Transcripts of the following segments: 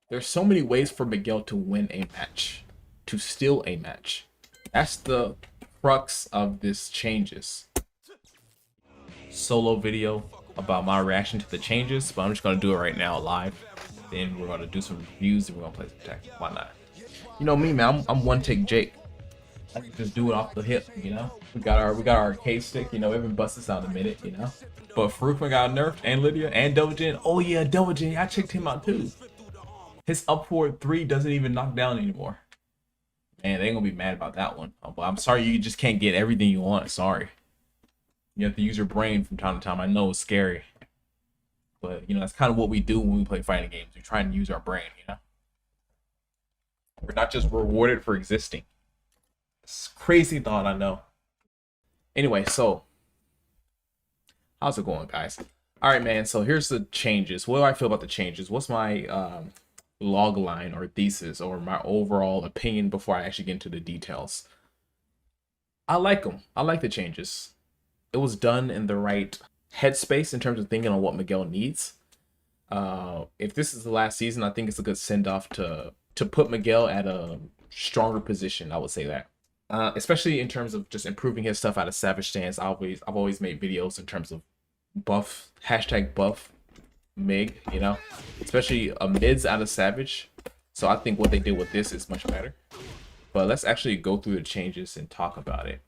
There's so many ways for Miguel to win a match, to steal a match. That's the crux of this changes. Solo video about my reaction to the changes, but I'm just gonna do it right now live. Then we're gonna do some reviews and we're gonna play some tech. Why not? You know me, man. I'm one take Jake. I can just do it off the hip, you know. We got our arcade stick, you know. We've been busting this out in a minute, you know. But Farouk got nerfed, and Lydia and Doujin. Oh yeah, Doujin. I checked him out too. His upward 3 doesn't even knock down anymore. Man, they ain't gonna be mad about that one. Oh, but I'm sorry, you just can't get everything you want. Sorry. You have to use your brain from time to time. I know it's scary, but you know that's kind of what we do when we play fighting games. We try and use our brain. You know, we're not just rewarded for existing. It's a crazy thought, I know. Anyway, so how's it going, guys? All right, man. So here's the changes. What do I feel about the changes? What's my log line or thesis or my overall opinion before I actually get into the details? I like them. I like the changes. It was done in the right headspace in terms of thinking on what Miguel needs. If this is the last season, I think it's a good send-off to put Miguel at a stronger position. I would say that, especially in terms of just improving his stuff out of Savage Stance. I've always made videos in terms of buff #buff Mig, you know, especially a mids out of Savage. So I think what they did with this is much better. But let's actually go through the changes and talk about it.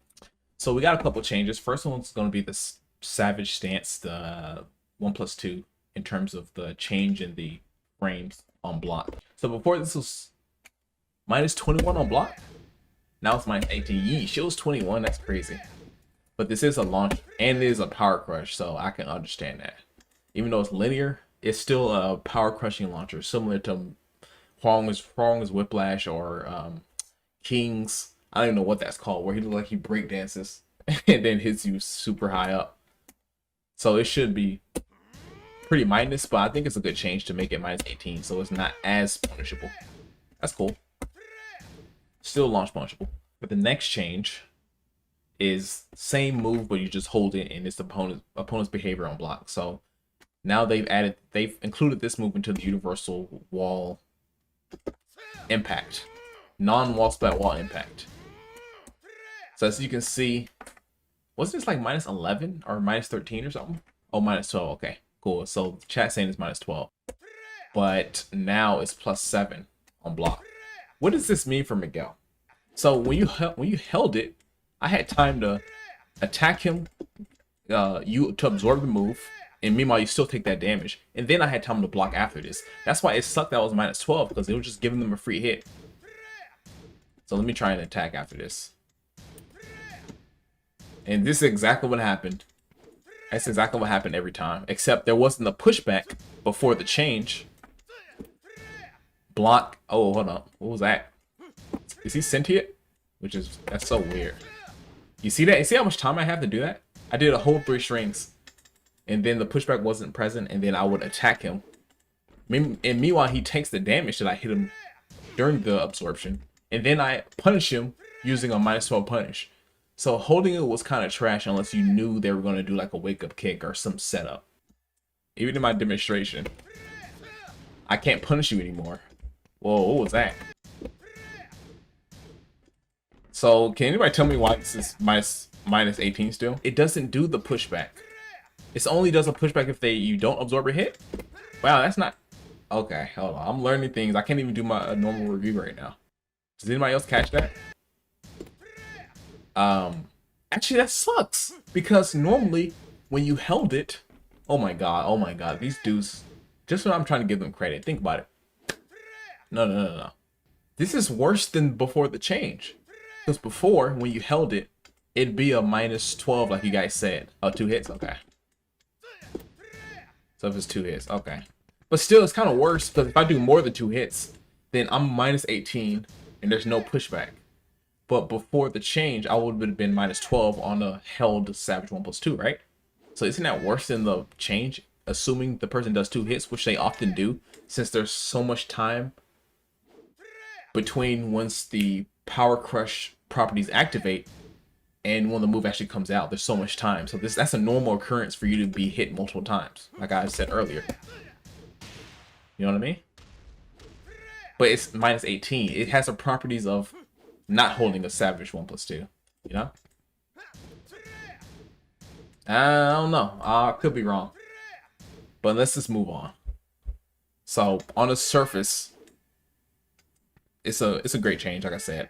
So we got a couple changes. First one's going to be the Savage Stance, the 1+2, in terms of the change in the frames on block. So before this was -21 on block. Now it's -18. Yeesh, it was 21. That's crazy. But this is a launch and it is a power crush, so I can understand that. Even though it's linear, it's still a power crushing launcher, similar to Huang's Whiplash or King's. I don't even know what that's called, where he looks like he break dances and then hits you super high up. So it should be pretty minus, but I think it's a good change to make it -18, so it's not as punishable. That's cool. Still launch punishable. But the next change is same move, but you just hold it and it's the opponent's behavior on block. So now they've included this move into the universal wall impact, non-wall splat wall impact. So as you can see, wasn't this like -11 or -13 or something? Oh, -12. Okay, cool. So the chat saying it's -12, but now it's +7 on block. What does this mean for Miguel? So when you held it, I had time to attack him, to absorb the move, and meanwhile you still take that damage, and then I had time to block after this. That's why it sucked that was -12, because it was just giving them a free hit. So let me try and attack after this. And this is exactly what happened. That's exactly what happened every time, except there wasn't a pushback before the change. Block. Oh, hold on. What was that? Is he sentient? That's so weird. You see that? You see how much time I have to do that? I did a whole 3 strings, and then the pushback wasn't present, and then I would attack him. And meanwhile, he takes the damage that I hit him during the absorption, and then I punish him using a -12 punish. So holding it was kind of trash unless you knew they were going to do like a wake-up kick or some setup. Even in my demonstration, I can't punish you anymore. Whoa, what was that? So can anybody tell me why this is -18 still? It doesn't do the pushback. It only does a pushback if you don't absorb a hit. Wow, that's not... Okay, hold on. I'm learning things. I can't even do my normal review right now. Does anybody else catch that? Actually that sucks, because normally when you held it, oh my god, these dudes, just when I'm trying to give them credit, think about it. No. This is worse than before the change, because before when you held it, it'd be a -12 like you guys said. Oh, 2 hits, okay. So if it's 2 hits, okay. But still, it's kind of worse, because if I do more than 2 hits, then I'm -18 and there's no pushback. But before the change, I would have been -12 on a held Savage 1+2, right? So isn't that worse than the change, assuming the person does 2 hits, which they often do, since there's so much time between once the power crush properties activate and when the move actually comes out. There's so much time. So that's a normal occurrence for you to be hit multiple times, like I said earlier. You know what I mean? but it's minus 18. It has the properties of not holding a Savage 1+2. You know? I don't know. I could be wrong. But let's just move on. So on the surface, it's a great change, like I said.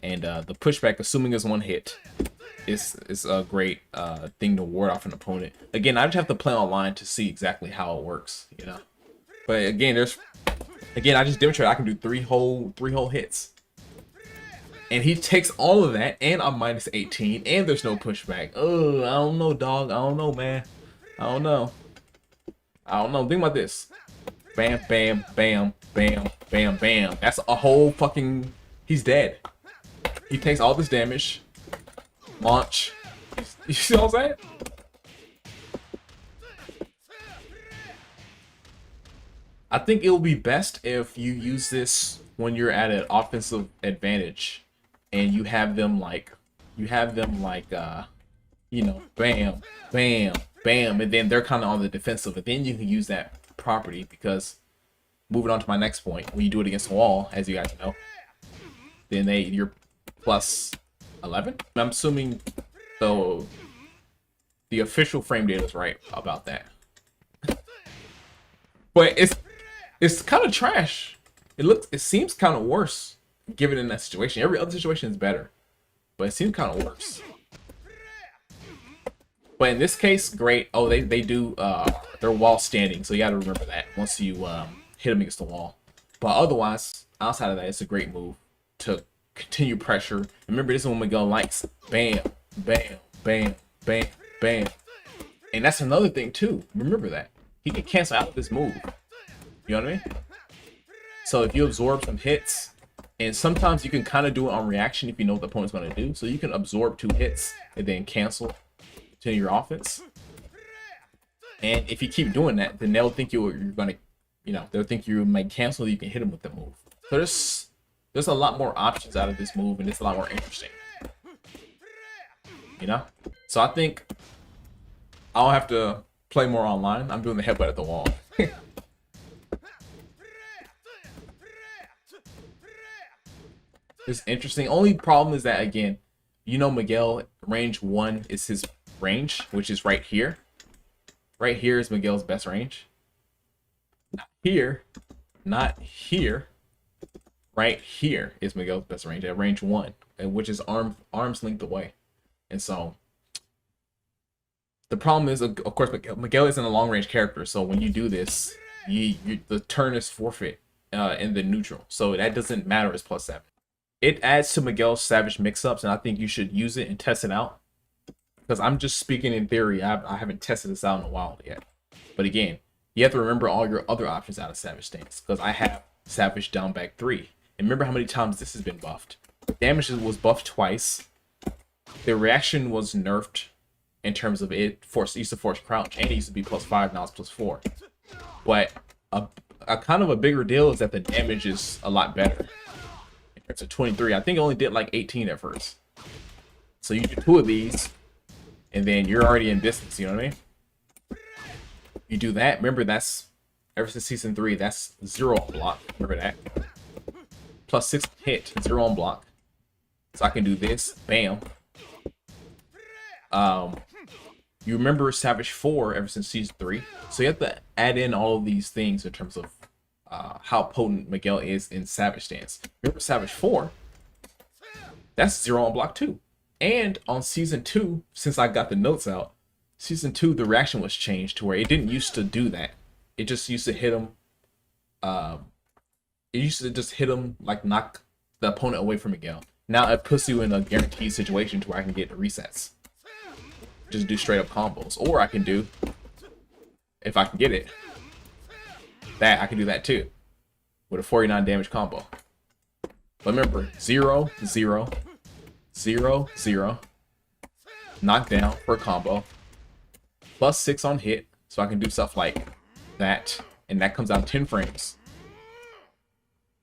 And the pushback, assuming it's one hit, is a great thing to ward off an opponent. Again, I just have to play online to see exactly how it works, you know. But again, I just demonstrated I can do three whole hits. And he takes all of that, and I'm minus 18, and there's no pushback. Oh, I don't know, dog. I don't know, man. I don't know. Think about this. Bam, bam, bam, bam, bam, bam. That's a whole fucking... He's dead. He takes all this damage. Launch. You see what I'm saying? I think it will be best if you use this when you're at an offensive advantage. And you have them like, you know, bam, bam, bam, and then they're kind of on the defensive, and then you can use that property, because moving on to my next point, when you do it against the wall, as you guys know, then you're plus 11. I'm assuming the official frame data is right about that, but it's kind of trash. It seems kind of worse. Given in that situation, every other situation is better, but it seems kind of worse. But in this case, great. Oh, they do they're wall standing, so you got to remember that once you hit them against the wall. But otherwise, outside of that, it's a great move to continue pressure. Remember, this is what Miguel likes. Bam, bam, bam, bam, bam. And that's another thing too. Remember that he can cancel out this move. You know what I mean? So if you absorb some hits. And sometimes you can kind of do it on reaction if you know what the opponent's going to do. So you can absorb 2 hits and then cancel to your offense. And if you keep doing that, then they'll think you're going to, you know, they'll think you might cancel. You can hit them with the move. So there's a lot more options out of this move, and it's a lot more interesting. You know? So I think I'll have to play more online. I'm doing the headbutt at the wall. It's interesting. Only problem is that, again, you know, Miguel, range 1 is his range, which is right here. Right here is Miguel's best range. Not here. Not here. Right here is Miguel's best range at range 1, which is arm's length away. And so the problem is, of course, Miguel isn't a long range character. So when you do this, the turn is forfeit in the neutral. So that doesn't matter as +7. It adds to Miguel's Savage mix-ups, and I think you should use it and test it out. Because I'm just speaking in theory. I haven't tested this out in a while yet. But again, you have to remember all your other options out of Savage stance. Because I have Savage down back 3. And remember how many times this has been buffed. The damage was buffed twice. The reaction was nerfed in terms of it used to force crouch, and it used to be +5, now it's +4. But a kind of a bigger deal is that the damage is a lot better. It's a 23. I think it only did like 18 at first. So you do 2 of these, and then you're already in distance. You know what I mean? You do that. Remember, that's ever since season 3. That's 0 on block. Remember that. +6 hit, 0 on block. So I can do this. Bam. You remember Savage 4 ever since season 3. So you have to add in all of these things in terms of how potent Miguel is in Savage stance. Remember Savage 4, that's 0 on block 2. And on season 2, since I got the notes out, season 2, the reaction was changed to where it didn't used to do that. It just used to hit him. It used to just hit him, like knock the opponent away from Miguel. Now it puts you in a guaranteed situation to where I can get the resets. Just do straight up combos. Or I can do, if I can get it, that I can do that too with a 49 damage combo. But remember, 0, 0, 0, 0, knockdown for a combo, +6 on hit, so I can do stuff like that, and that comes out 10 frames.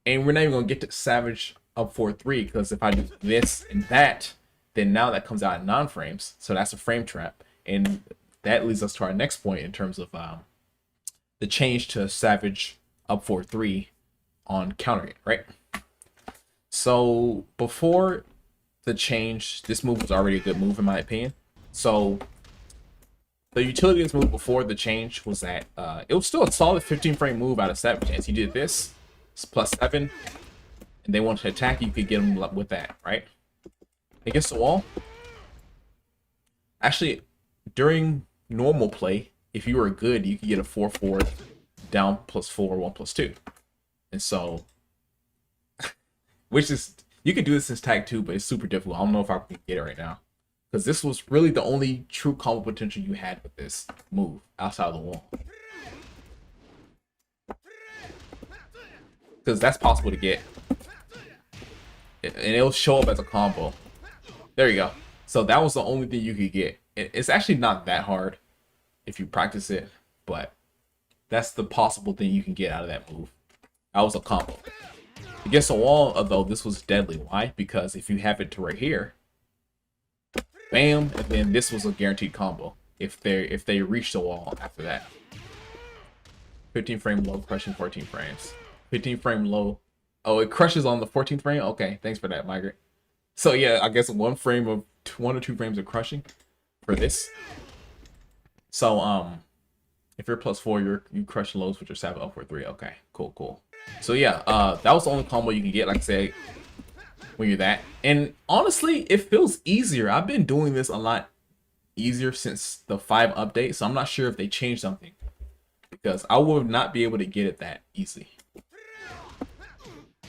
And we're not even gonna get to Savage up 4-3, because if I do this and that, then now that comes out at 9 frames, so that's a frame trap. And that leads us to our next point in terms of the change to Savage up 4-3 on counter hit, right? So before the change, this move was already a good move in my opinion. So the utility of this move before the change was that it was still a solid 15 frame move out of 7 chance. He did this, it's +7, and they wanted to attack, you could get him with that, right? Against the wall. Actually, during normal play, if you were good, you could get a 4/4 down +4, 1 +2. And so, which is, you could do this as tag 2, but it's super difficult. I don't know if I can get it right now. Because this was really the only true combo potential you had with this move outside of the wall. Because that's possible to get. And it'll show up as a combo. There you go. So that was the only thing you could get. It's actually not that hard if you practice it, but that's the possible thing you can get out of that move. That was a combo. Against the wall, though, this was deadly. Why? Because if you have it to right here, bam, and then this was a guaranteed combo if they reach the wall after that. 15 frame low, crushing 14 frames. 15 frame low. Oh, it crushes on the 14th frame? Okay, thanks for that, Migrate. So yeah, I guess 1 or 2 frames of crushing for this. So if you're +4, you crush lows with your 7 up for 3. Okay, cool. So yeah, that was the only combo you can get, like I said, when you're that. And honestly, it feels easier. I've been doing this a lot easier since the 5 update, so I'm not sure if they changed something, because I would not be able to get it that easy.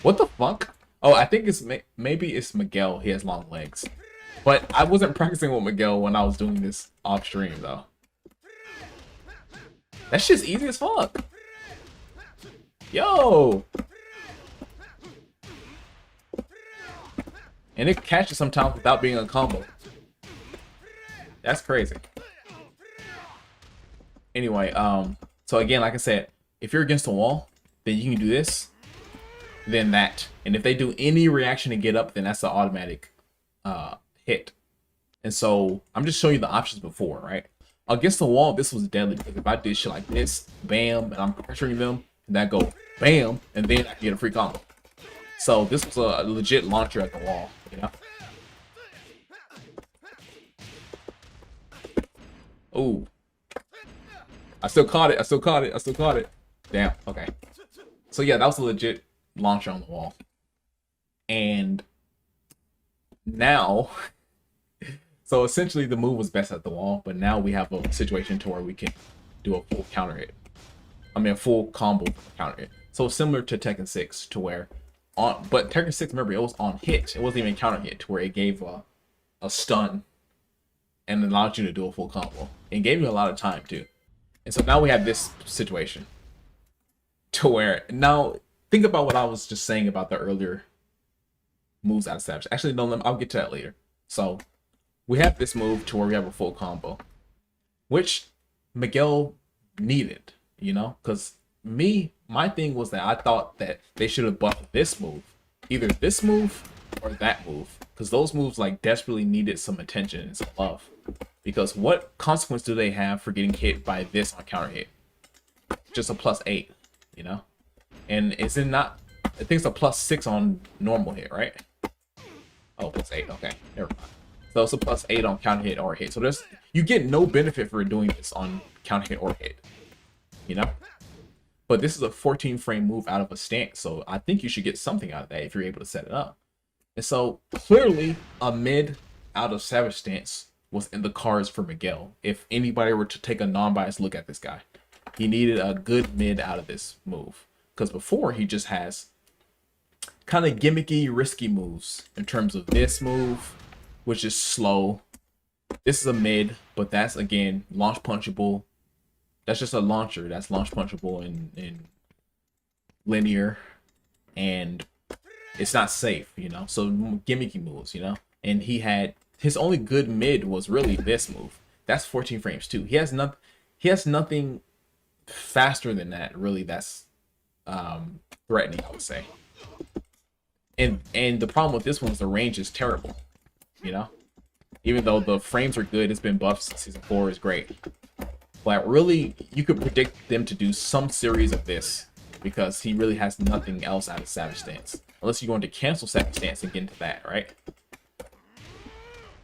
What the fuck? Oh, I think it's maybe it's Miguel. He has long legs, but I wasn't practicing with Miguel when I was doing this off stream though. That shit's easy as fuck. Yo. And it catches sometimes without being a combo. That's crazy. Anyway, so again, like I said, if you're against the wall, then you can do this, then that. And if they do any reaction to get up, then that's an automatic hit. And so I'm just showing you the options before, right? Against the wall, this was deadly, because if I did shit like this, bam, and I'm pressuring them, and that go bam, and then I can get a free combo. So this was a legit launcher at the wall, you know? Oh, I still caught it. Damn, okay. So yeah, that was a legit launcher on the wall. And now, so essentially the move was best at the wall, but now we have a situation to where we can do a full counter hit. I mean, a full combo counter hit. So similar to Tekken 6, to where but Tekken 6, remember, it was on hit. It wasn't even counter hit, to where it gave a stun and allowed you to do a full combo. It gave you a lot of time too. And so now we have this situation to where, now think about what I was just saying about the earlier moves out of Savage. Actually, no, I'll get to that later. So we have this move to where we have a full combo, which Miguel needed, you know, because my thing was that I thought that they should have buffed this move, either this move or that move, because those moves like desperately needed some attention and some love. Because what consequence do they have for getting hit by this on counter hit? Just a +8, you know? And is it not, I think it's a +6 on normal hit, right? Oh, +8, okay, never mind. So it's a +8 on counter hit or hit. So you get no benefit for doing this on counter hit or hit, you know? But this is a 14 frame move out of a stance, so I think you should get something out of that if you're able to set it up. And so clearly a mid out of Savage stance was in the cards for Miguel. If anybody were to take a non-biased look at this guy, he needed a good mid out of this move, because before he just has kind of gimmicky, risky moves in terms of this move, which is slow. This is a mid, but that's again launch punchable. That's just a launcher. That's launch punchable in linear, and it's not safe, you know. So gimmicky moves, you know. And he had his only good mid was really this move. That's 14 frames too. He has nothing faster than that, really. That's threatening, I would say. And the problem with this one is the range is terrible, you know. Even though the frames are good, it's been buffed since season 4, is great. But really, you could predict them to do some series of this because he really has nothing else out of Savage Stance. Unless you're going to cancel Savage Stance and get into that, right?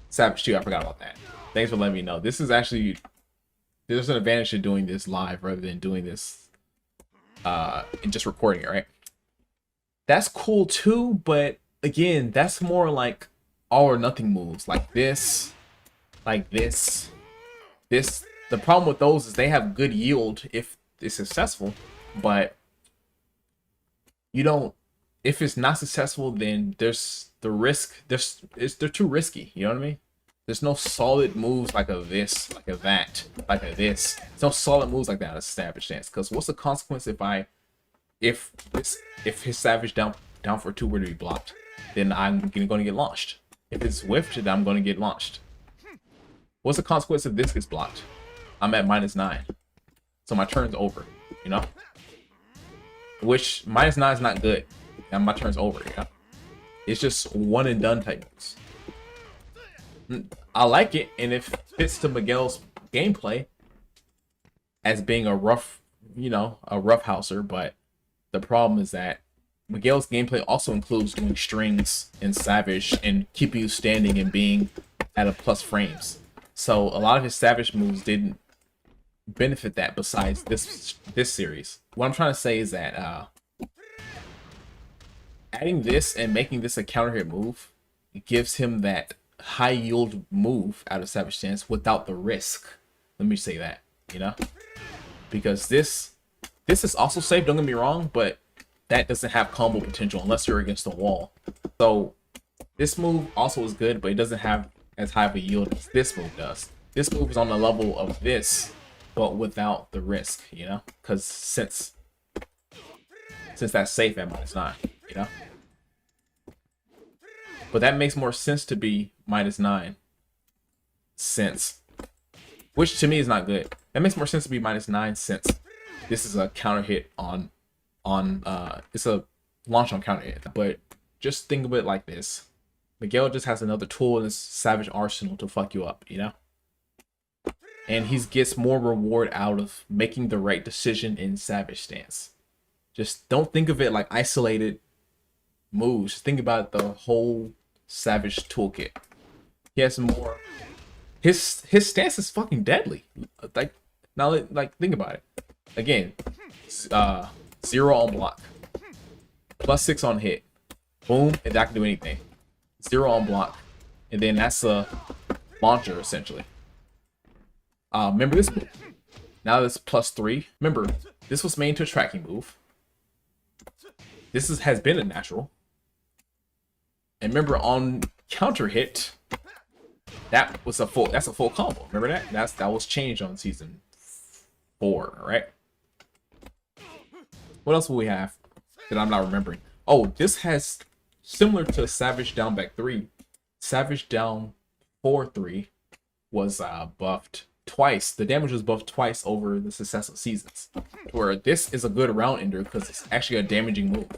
Savage 2, I forgot about that. Thanks for letting me know. This is actually, there's an advantage to doing this live rather than doing this and just recording it, right? That's cool too, but again, that's more like all or nothing moves, like this, this. The problem with those is they have good yield if it's successful, but you don't, if it's not successful, then there's the risk, they're too risky, you know what I mean? There's no solid moves like a this, like a that, like a this. There's no solid moves like that as a Savage Stance, because what's the consequence if his Savage down for 2 were to be blocked, then I'm going to get launched. If it's whiffed, then I'm going to get launched. What's the consequence if this gets blocked? I'm at -9. So my turn's over, you know? Which, -9 is not good. And my turn's over, you know? It's just one and done type moves. I like it, and it fits to Miguel's gameplay as being a rough, you know, a rough houser, but the problem is that Miguel's gameplay also includes doing strings and Savage and keeping you standing and being at a plus frames. So a lot of his Savage moves didn't benefit that besides this series. What I'm trying to say is that adding this and making this a counter hit move gives him that high yield move out of Savage Stance without the risk. Let me say that, you know? Because this is also safe, don't get me wrong, but that doesn't have combo potential unless you're against the wall. So this move also is good, but it doesn't have as high of a yield as this move does. This move is on the level of this, but without the risk, you know? Because since that's safe at -9, you know? But that makes more sense to be -9 since, which to me is not good. That makes more sense to be -9 since this is a counter hit on it's a launch on counter hit. But just think of it like this. Miguel just has another tool in his Savage arsenal to fuck you up, you know? And he gets more reward out of making the right decision in Savage Stance. Just don't think of it like isolated moves. Think about the whole Savage toolkit. He has more. His stance is fucking deadly. Like now, like think about it. Again, 0 on block, +6 on hit. Boom, and that can do anything. 0 on block, and then that's a launcher essentially. Remember this move? Now this +3. Remember, this was made into a tracking move. This has been a natural. And remember, on counter hit, that's a full combo. Remember that? That was changed on season 4, right? What else will we have that I'm not remembering? Oh, this has, similar to Savage down back 3, Savage down 4-3 was buffed twice. The damage was buffed twice over the successive seasons. Where this is a good round ender because it's actually a damaging move.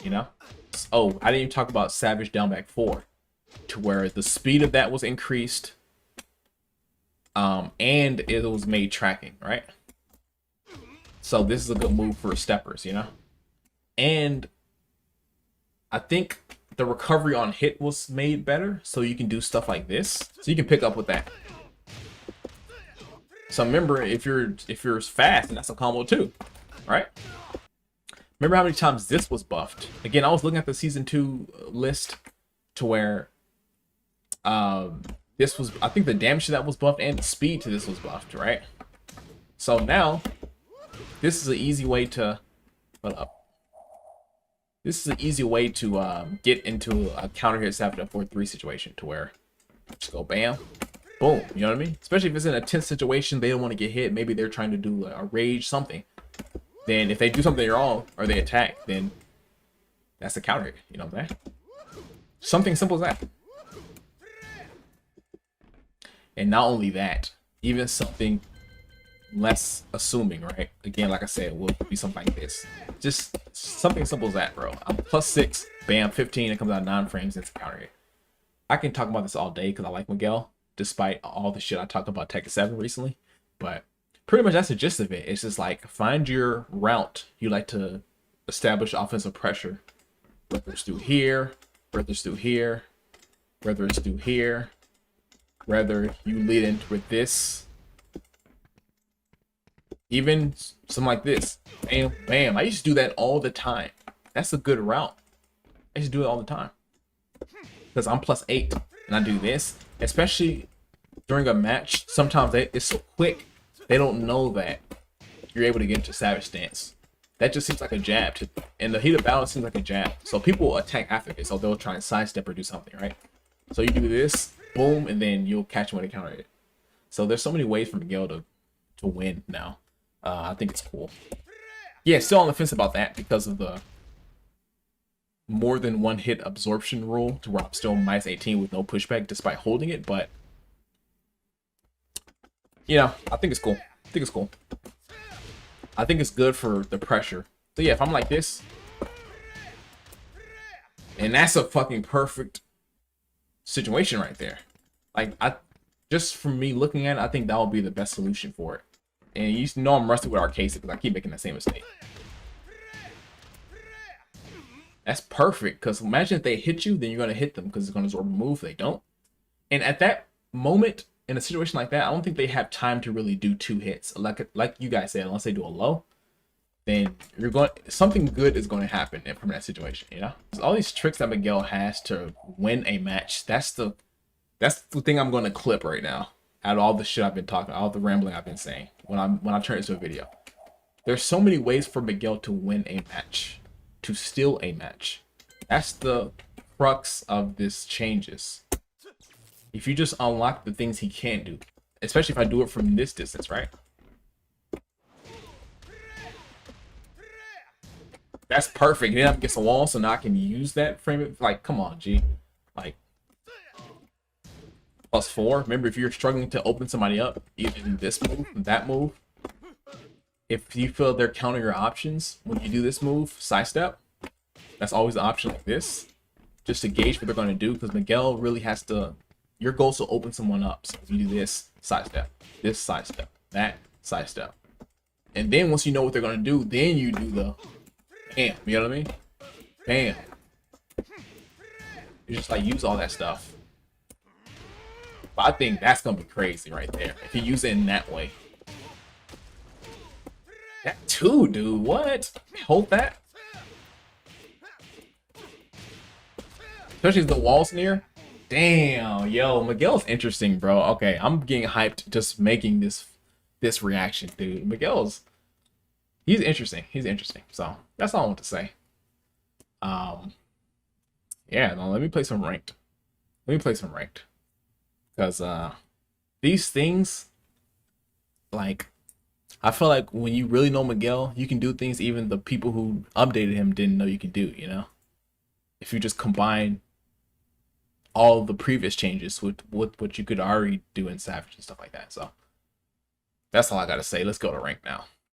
You know? Oh, I didn't even talk about Savage down back 4, to where the speed of that was increased, and it was made tracking, right? So this is a good move for steppers, you know? And I think the recovery on hit was made better, so you can do stuff like this. So you can pick up with that. So remember, if you're fast, and that's a combo too, right? Remember how many times this was buffed? Again, I was looking at the season 2 list to where this was, I think the damage to that was buffed and the speed to this was buffed, right? So now this is an easy way to get into a counter hit Savage up 4-3 situation, to where just go bam, boom, you know what I mean? Especially if it's in a tense situation, they don't want to get hit, maybe they're trying to do a rage something. Then if they do something wrong or they attack, then that's a counter hit, you know what I'm saying? Something simple as that. And not only that, even something less assuming, right? Again, like I said, will be something like this. Just something simple as that, bro. I'm +6, bam, 15, it comes out 9 frames, it's a counter hit. I can talk about this all day because I like Miguel, despite all the shit I talked about Tekken 7 recently. But pretty much that's the gist of it. It's just like find your route you like to establish offensive pressure, whether it's through here, whether it's through here, whether it's through here, whether you lead into with this, even something like this. Bam, bam. I used to do that all the time. That's a good route. I used to do it all the time because I'm +8 and I do this, especially during a match. Sometimes it's so quick they don't know that you're able to get into savage stance. That just seems like a jab in the heat of battle. It seems like a jab, so people will attack after this, so they'll try and sidestep or do something, right? So you do this, boom, and then you'll catch them when they counter it. So there's so many ways for Miguel to win now. I think it's cool. Yeah, still on the fence about that because of the more than one hit absorption rule, to where I'm still -18 with no pushback despite holding it. But you know, I think it's cool. I think it's cool. I think it's good for the pressure. So yeah, if I'm like this, and that's a fucking perfect situation right there. Like, just from me looking at it, I think that would be the best solution for it. And you know I'm rusty with arcades because I keep making the same mistake. That's perfect, because imagine if they hit you, then you're going to hit them because it's going to absorb a move. They don't. And at that moment, in a situation like that, I don't think they have time to really do 2 hits. Like you guys said, unless they do a low, then something good is going to happen from that situation, you know? All these tricks that Miguel has to win a match, that's the thing I'm going to clip right now. Out of all the shit I've been talking, all the rambling I've been saying, when I turn it into a video. There's so many ways for Miguel to win a match, to steal a match. That's the crux of this changes. If you just unlock the things he can't do, especially if I do it from this distance, right? That's perfect. Then up against the wall, so now I can use that frame. Like, come on, G. Like, +4. Remember, if you're struggling to open somebody up, either in this move, that move, if you feel they're counting your options when you do this move, sidestep, that's always an option like this, just to gauge what they're going to do, because Miguel really has to, your goal is to open someone up. So if you do this, sidestep, that, sidestep. And then once you know what they're going to do, then you do the bam, you know what I mean? Bam. You just like use all that stuff. But I think that's going to be crazy right there, if you use it in that way. That too, dude. What? Hold that. Especially if the wall's near. Damn, yo, Miguel's interesting, bro. Okay, I'm getting hyped just making this reaction, dude. He's interesting. He's interesting. So that's all I want to say. Yeah, no, let me play some ranked. Because these things, like, I feel like when you really know Miguel, you can do things even the people who updated him didn't know you could do, you know? If you just combine all the previous changes with what you could already do in Savage and stuff like that. So that's all I got to say. Let's go to rank now.